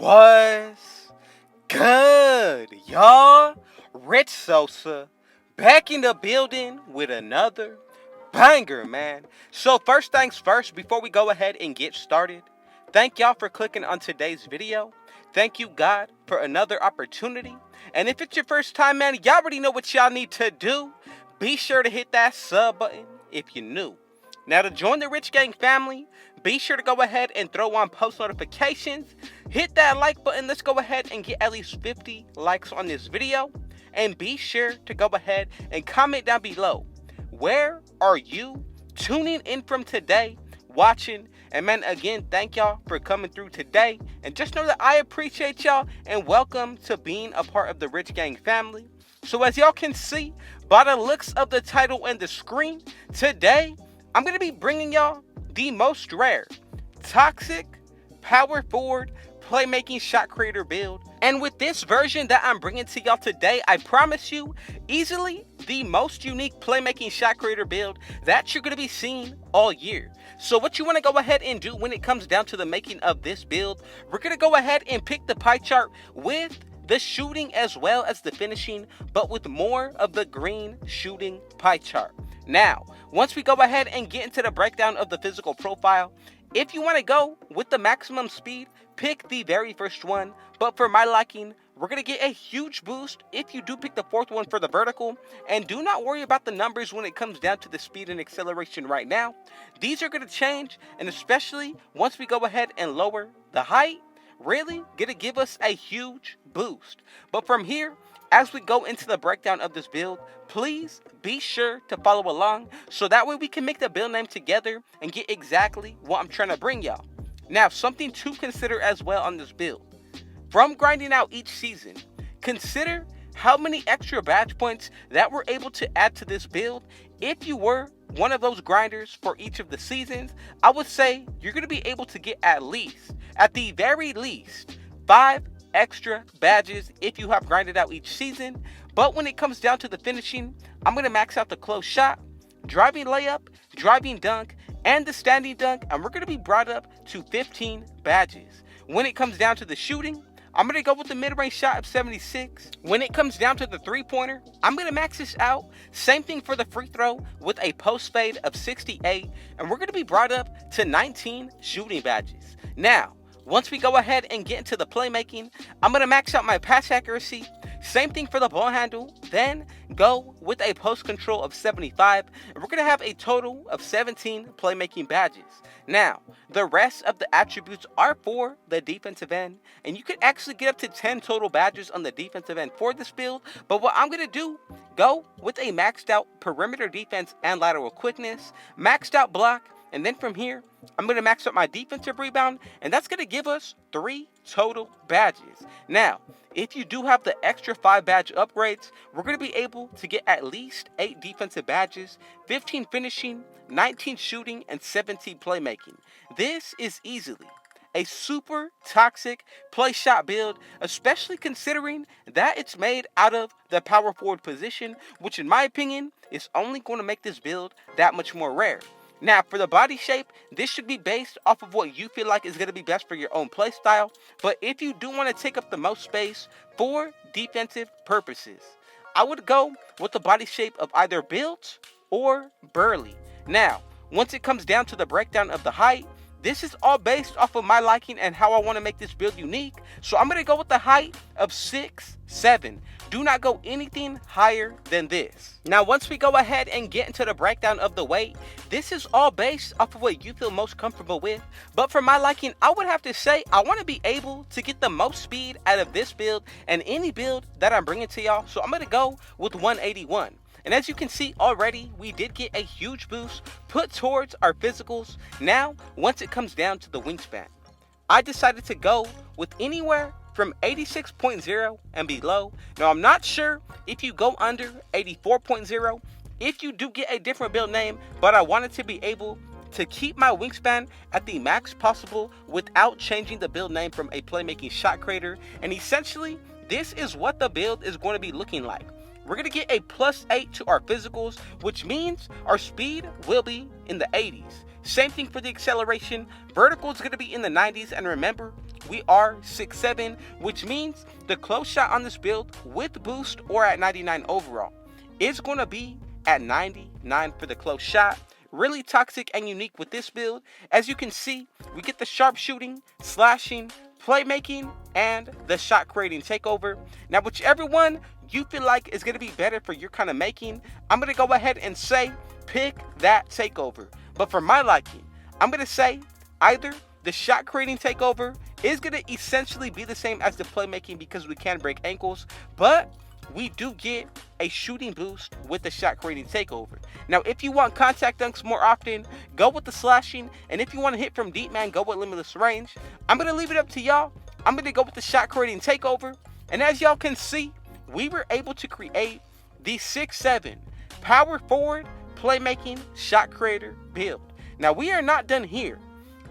What's good, y'all? Rich Sosa back in the building with another banger, man. So first things first, before we go ahead and get started, thank y'all for clicking on today's video. Thank you, God, for another opportunity. And if it's your first time, man, y'all already know what y'all need to do. Be sure to hit that sub button if you're new. Now, to join the Rich Gang family, be sure to go ahead and throw on post notifications. Hit that like button. Let's go ahead and get at least 50 likes on this video. And be sure to go ahead and comment down below. Where are you tuning in from today, watching? And man, again, thank y'all for coming through today. And just know that I appreciate y'all and welcome to being a part of the Rich Gang family. So as y'all can see by the looks of the title and the screen, today I'm going to be bringing y'all the most rare, toxic, power forward, playmaking shot creator build. And with this version that I'm bringing to y'all today, I promise you, easily the most unique playmaking shot creator build that you're going to be seeing all year. So what you want to go ahead and do when it comes down to the making of this build, we're going to go ahead and pick the pie chart with the shooting as well as the finishing, but with more of the green shooting pie chart. Now, once we go ahead and get into the breakdown of the physical profile, if you want to go with the maximum speed, pick the very first one. But for my liking, we're going to get a huge boost if you do pick the fourth one for the vertical. And do not worry about the numbers when it comes down to the speed and acceleration right now. These are going to change, and especially once we go ahead and lower the height, really going to give us a huge boost. But from here, as we go into the breakdown of this build, please be sure to follow along so that way we can make the build name together and get exactly what I'm trying to bring y'all. Now, something to consider as well on this build. From grinding out each season, consider how many extra badge points that we're able to add to this build. If you were one of those grinders for each of the seasons, I would say you're going to be able to get at the very least, 5 extra badges if you have grinded out each season. But when it comes down to the finishing, I'm going to max out the close shot, driving layup, driving dunk, and the standing dunk, and we're going to be brought up to 15 badges. When it comes down to the shooting, I'm going to go with the mid-range shot of 76. When it comes down to the three-pointer, I'm going to max this out. Same thing for the free throw with a post fade of 68, and we're going to be brought up to 19 shooting badges. Now, once we go ahead and get into the playmaking, I'm going to max out my pass accuracy. Same thing for the ball handle. Then go with a post control of 75. And we're going to have a total of 17 playmaking badges. Now, the rest of the attributes are for the defensive end. And you could actually get up to 10 total badges on the defensive end for this build. But what I'm going to do, go with a maxed out perimeter defense and lateral quickness, maxed out block. And then from here, I'm going to max out my defensive rebound, and that's going to give us 3 total badges. Now, if you do have the extra 5 badge upgrades, we're going to be able to get at least 8 defensive badges, 15 finishing, 19 shooting, and 17 playmaking. This is easily a super toxic play shot build, especially considering that it's made out of the power forward position, which in my opinion is only going to make this build that much more rare. Now, for the body shape, this should be based off of what you feel like is going to be best for your own play style. But if you do want to take up the most space for defensive purposes, I would go with the body shape of either built or burly. Now, once it comes down to the breakdown of the height, this is all based off of my liking and how I want to make this build unique. So I'm going to go with the height of 6'7". Do not go anything higher than this. Now, once we go ahead and get into the breakdown of the weight, this is all based off of what you feel most comfortable with. But for my liking, I would have to say I want to be able to get the most speed out of this build and any build that I'm bringing to y'all. So I'm going to go with 181. And as you can see already, we did get a huge boost put towards our physicals. Now, once it comes down to the wingspan, I decided to go with anywhere from 86.0 and below. Now, I'm not sure if you go under 84.0, if you do get a different build name, but I wanted to be able to keep my wingspan at the max possible without changing the build name from a playmaking shot creator. And essentially, this is what the build is going to be looking like. We're going to get a +8 to our physicals, which means our speed will be in the 80s. Same thing for the acceleration. Vertical is going to be in the 90s, and remember, we are 6'7", which means the close shot on this build with boost or at 99 overall is going to be at 99 for the close shot. Really toxic and unique with this build. As you can see, we get the sharpshooting, slashing, playmaking, and the shot creating takeover. Now, whichever one you feel like is going to be better for your kind of making, I'm going to go ahead and say pick that takeover. But for my liking, I'm going to say either the shot creating takeover is going to essentially be the same as the playmaking because we can break ankles, but we do get a shooting boost with the shot creating takeover. Now, if you want contact dunks more often, go with the slashing, and if you want to hit from deep, man, go with limitless range. I'm going to leave it up to y'all. I'm going to go with the shot creating takeover, and as y'all can see, we were able to create the 6'7" power forward playmaking shot creator build. Now, we are not done here.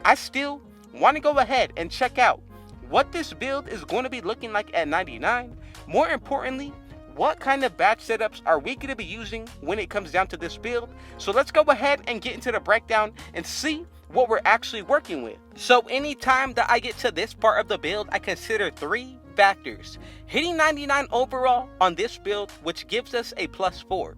I still want to go ahead and check out what this build is going to be looking like at 99. More importantly, what kind of badge setups are we going to be using when it comes down to this build? So let's go ahead and get into the breakdown and see what we're actually working with. So anytime that I get to this part of the build, I consider 3 factors. Hitting 99 overall on this build, which gives us a +4.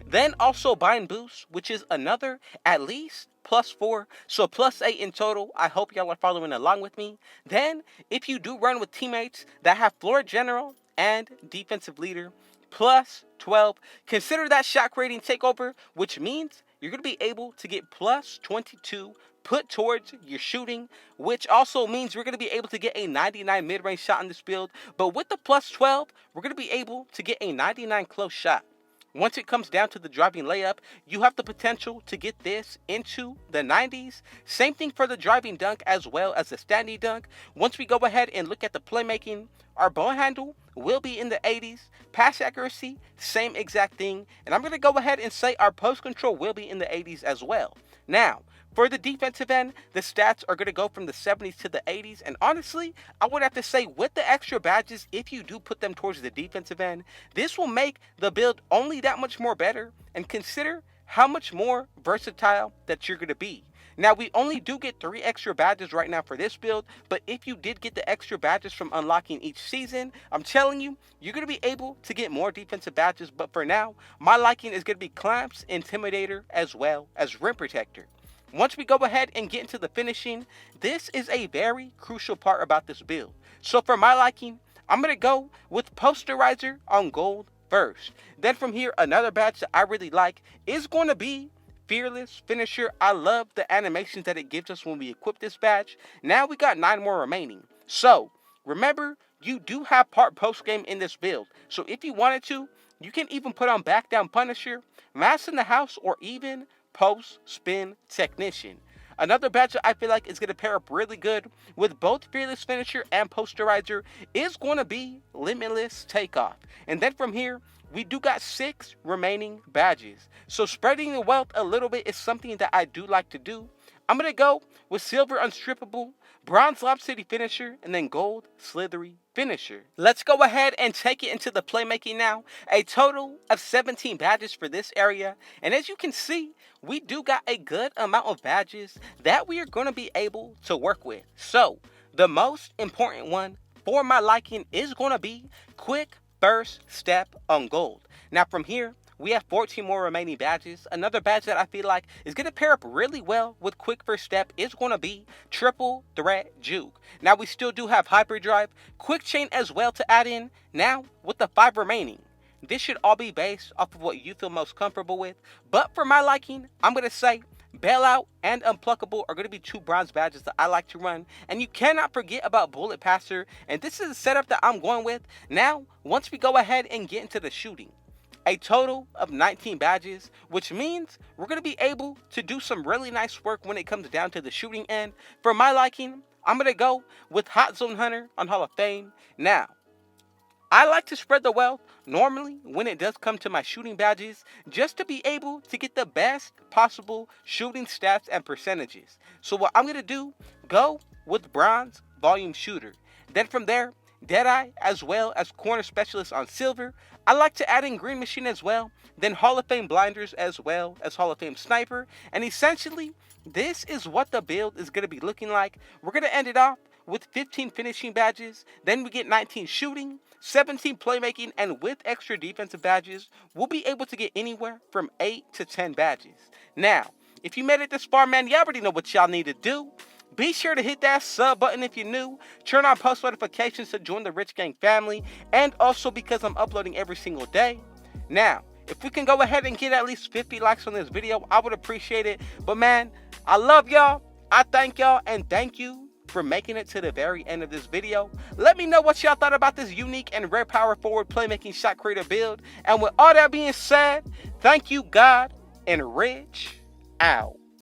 Then also buying boost, which is another at least +4, so +8 in total. I hope y'all are following along with me. Then, if you do run with teammates that have floor general and defensive leader, +12. Consider that shot creating takeover, which means you're going to be able to get +22 put towards your shooting, which also means we're going to be able to get a 99 mid-range shot in this build. But with the +12, we're going to be able to get a 99 close shot. Once it comes down to the driving layup, you have the potential to get this into the 90s. Same thing for the driving dunk as well as the standing dunk. Once we go ahead and look at the playmaking, our ball handle will be in the 80s. Pass accuracy, same exact thing. And I'm going to go ahead and say our post control will be in the 80s as well. Now, for the defensive end, the stats are going to go from the 70s to the 80s. And honestly, I would have to say with the extra badges, if you do put them towards the defensive end, this will make the build only that much more better. And consider how much more versatile that you're going to be. Now, we only do get 3 extra badges right now for this build, but if you did get the extra badges from unlocking each season, I'm telling you, you're going to be able to get more defensive badges. But for now, my liking is going to be Clamps, Intimidator, as well as Rim Protector. Once we go ahead and get into the finishing, this is a very crucial part about this build. So for my liking, I'm going to go with Posterizer on gold first. Then from here, another badge that I really like is going to be Fearless Finisher. I love the animations that it gives us when we equip this badge. Now we got 9 more remaining. So remember, you do have part post game in this build. So if you wanted to, you can even put on Back Down Punisher, Mass in the House, or even Post Spin Technician. Another badge that I feel like is going to pair up really good with both Fearless Finisher and Posterizer is going to be Limitless Takeoff. And then from here, we do got 6 remaining badges. So spreading the wealth a little bit is something that I do like to do. I'm going to go with Silver Unstrippable, Bronze Lob City Finisher, and then Gold Slithery Finisher. Let's go ahead and take it into the playmaking now. A total of 17 badges for this area. And as you can see, we do got a good amount of badges that we are going to be able to work with. So, the most important one for my liking is going to be Quick First Step on gold. Now from here, we have 14 more remaining badges. Another badge that I feel like is going to pair up really well with Quick First Step is going to be Triple Threat Juke. Now we still do have Hyperdrive, Quick Chain as well to add in. Now with the 5 remaining, this should all be based off of what you feel most comfortable with. But for my liking, I'm going to say Bailout and Unpluckable are going to be 2 bronze badges that I like to run. And you cannot forget about Bullet Passer. And this is the setup that I'm going with. Now, once we go ahead and get into the shooting, a total of 19 badges, which means we're going to be able to do some really nice work when it comes down to the shooting end. For my liking, I'm going to go with Hot Zone Hunter on Hall of Fame. Now, I like to spread the wealth normally when it does come to my shooting badges, just to be able to get the best possible shooting stats and percentages. So what I'm going to do, go with Bronze Volume Shooter. Then from there, Deadeye as well as Corner Specialist on Silver. I like to add in Green Machine as well. Then Hall of Fame Blinders as well as Hall of Fame Sniper. And essentially, this is what the build is going to be looking like. We're going to end it off with 15 finishing badges. Then we get 19 shooting, 17 playmaking, and with extra defensive badges, we'll be able to get anywhere from 8 to 10 badges. Now, if you made it this far, man, you already know what y'all need to do. Be sure to hit that sub button if you're new, turn on post notifications to join the Rich Gang family, and also because I'm uploading every single day. Now, if we can go ahead and get at least 50 likes on this video, I would appreciate it. But man, I love y'all, I thank y'all, and thank you for making it to the very end of this video. Let me know what y'all thought about this unique and rare power forward playmaking shot creator build. And with all that being said, thank you, God, and Rich out.